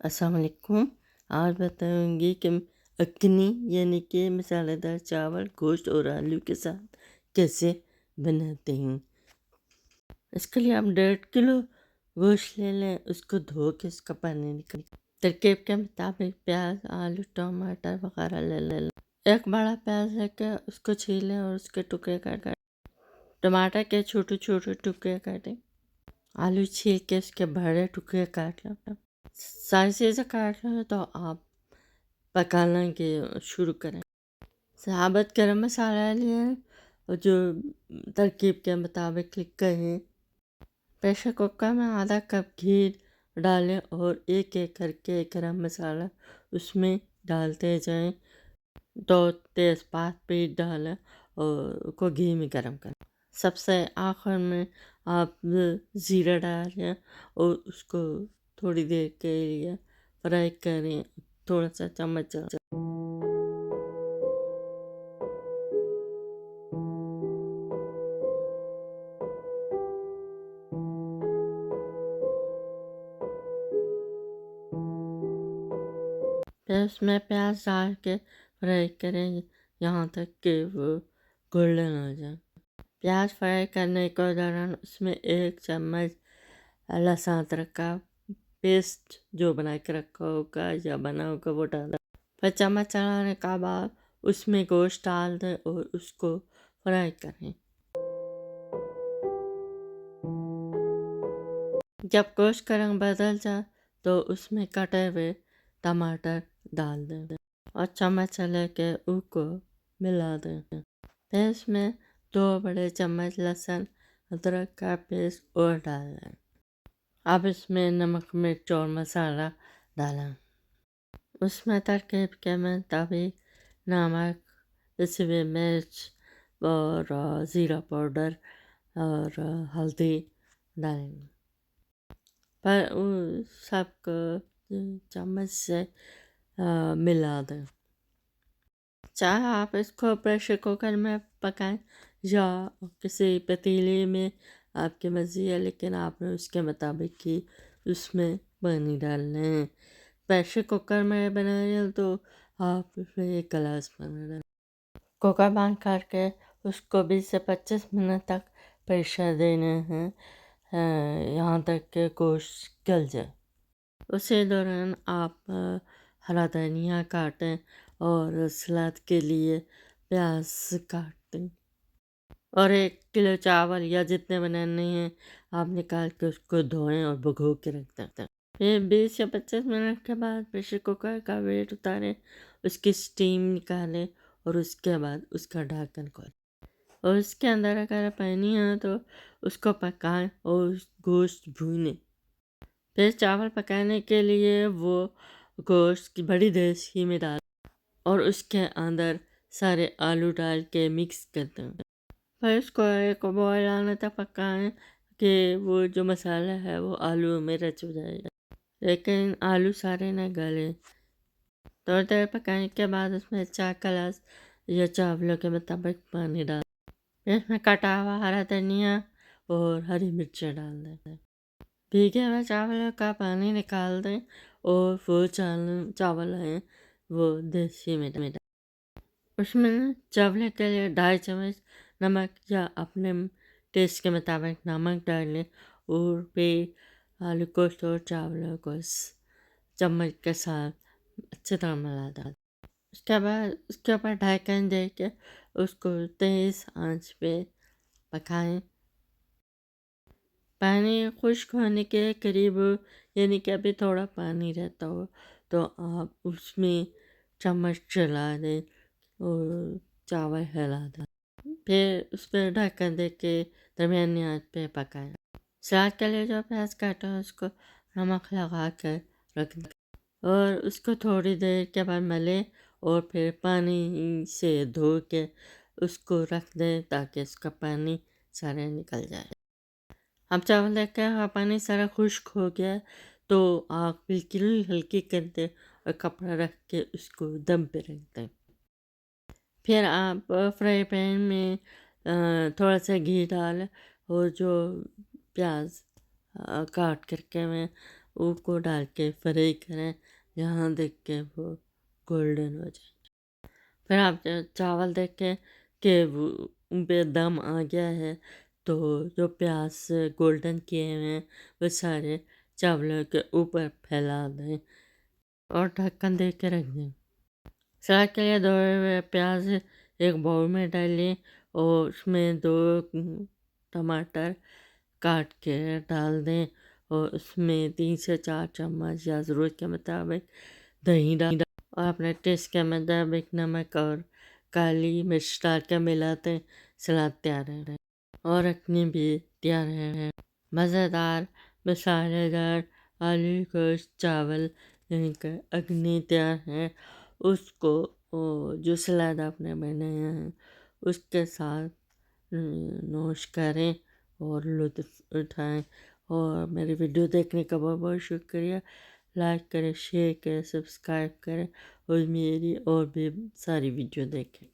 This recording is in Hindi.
अस्सलाम वालेकुम। आज बताऊंगी कि अखनी यानी कि मसालेदार चावल गोश्त और आलू के साथ कैसे बनाते हैं। इसके लिए आप 1.5 किलो गोश्त ले लें, उसको धो के उसका पानी निकाल। तरकीब के मुताबिक प्याज, आलू, टमाटर वगैरह ले लें। एक बड़ा प्याज लेकर उसको छीलें और उसके टुकड़े काट। टमाटर के छोटे छोटे टुकड़े काटें। आलू छील के उसके बड़े टुकड़े काट लें। सारी चीज़ें काट लें तो आप पकाना के शुरू करें। साबुत गरम मसाला लिए और जो तरकीब के मुताबिक लिखा है। प्रेशर कुकर में आधा कप घी डालें और एक एक करके गरम मसाला उसमें डालते जाएं। 2 तेज़पात भी डालें और उसको घी में गरम करें। सबसे आखिर में आप ज़ीरा डालें और उसको थोड़ी देर के लिए फ्राई करें। थोड़ा सा चम्मच फिर उसमें प्याज डाल के फ्राई करें यहाँ तक कि वो गोल्डन हो जाए। प्याज फ्राई करने के दौरान उसमें 1 चम्मच लहसुन अदरक का पेस्ट जो बना के रखा होगा या बना होगा वो डालें। फिर चम्मच चलाने के बाद उसमें गोश्त डाल दें और उसको फ्राई करें। जब गोश्त का रंग बदल जाए तो उसमें कटे हुए टमाटर डाल दें और चम्मच लेके उसको मिला दें। फिर इसमें 2 बड़े चम्मच लहसुन अदरक का पेस्ट और डाल दें। अब इसमें नमक, मिर्च और मसाला डालें। उसमें तरकीब के मुताबिक नमक, पिसी हुई मिर्च और ज़ीरा पाउडर और हल्दी डालेंगे। पर उस सबको चम्मच से मिला दें। चाहे आप इसको प्रेशर कुकर में पकाएं या किसी पतीले में, आपकी मर्ज़ी है, लेकिन आपने उसके मुताबिक ही उसमें पानी डालना है। प्रेशर कुकर में बनाए तो आप उसमें 1 गिलास पानी डालें। कुकर बंद करके उसको 20 से 25 मिनट तक प्रेशर देना है, यहाँ तक कि गोश्त गल जाए। उसी दौरान आप हरा धनिया काटें और सलाद के लिए प्याज काटें और 1 किलो चावल या जितने बनाने हैं आप निकाल के उसको धोएं और भिगो के रख दें। फिर 20 या 25 मिनट के बाद प्रेशर कुकर का वेट उतारें, उसकी स्टीम निकालें और उसके बाद उसका ढक्कन खोलें और उसके अंदर अगर पानी है तो उसको पकाएं और गोश्त भूनें। फिर चावल पकाने के लिए वो गोश्त की बड़ी देसी में डाल और उसके अंदर सारे आलू डाल के मिक्स कर दें। फिर उसको एक बॉयल आने तक पकाएं कि वो जो मसाला है वो आलू में रच हो जाएगा, लेकिन आलू सारे न गले। थोड़ी देर पकाने के बाद उसमें 4 गिलास या चावलों के मुताबिक पानी डाल। फिर इसमें कटा हुआ हरा धनिया और हरी मिर्चें डाल दें। भीगे हुए चावल का पानी निकाल दें और वो चावल हैं वो देसी में डाल। उसमें चावल के लिए 2.5 चम्मच नमक या अपने टेस्ट के मुताबिक नमक डाल लें और फिर आलू गोश्त और चावलों को चम्मच के साथ अच्छी तरह मिला दें। उसके बाद उसके ऊपर ढक्कन दे के उसको तेज़ आंच पे पकाएं। पानी खुश्क होने के करीब, यानी कि अभी थोड़ा पानी रहता हो तो आप उसमें चम्मच चला दें और चावल हिला दें। फिर उस पर ढक्कन दे के दरमियानी आंच पे पकाएं। सलाद के लिए जो प्याज काटा है उसको नमक लगा कर रख दें और उसको थोड़ी देर के बाद मलें और फिर पानी से धो के उसको रख दें ताकि उसका पानी सारा निकल जाए। अब चावल देख कर पानी सारा खुश्क हो गया तो आग बिल्कुल हल्की कर दें और कपड़ा रख के उसको दम पे रख दें। फिर आप फ्राई पैन में थोड़ा सा घी डाल और जो प्याज काट करके मैं ऊ को डाल के फ्राई करें, यहाँ देख के वो गोल्डन हो जाए। फिर आप चावल देख के कि उन पे दम आ गया है, तो जो प्याज गोल्डन किए हुए हैं वो सारे चावलों के ऊपर फैला दें और ढक्कन दे के रख दें। सलाद के लिए धोए हुए प्याज एक बाउल में डालिए और उसमें 2 टमाटर काट के डाल दें और उसमें 3 से 4 चम्मच या ज़रूरत के मुताबिक दही डाल और अपने टेस्ट के मुताबिक नमक और काली मिर्च डाल के मिलाते सलाद तैयार है और रखनी भी तैयार है। मज़ेदार मसालेदार आलू गोश्त चावल अग्नि तैयार है। उसको जो सलाद आपने बनाया है उसके साथ नोश करें और लुत्फ़ उठाएं। और मेरी वीडियो देखने का बहुत बहुत शुक्रिया। लाइक करें, शेयर करें, सब्सक्राइब करें और मेरी और भी सारी वीडियो देखें।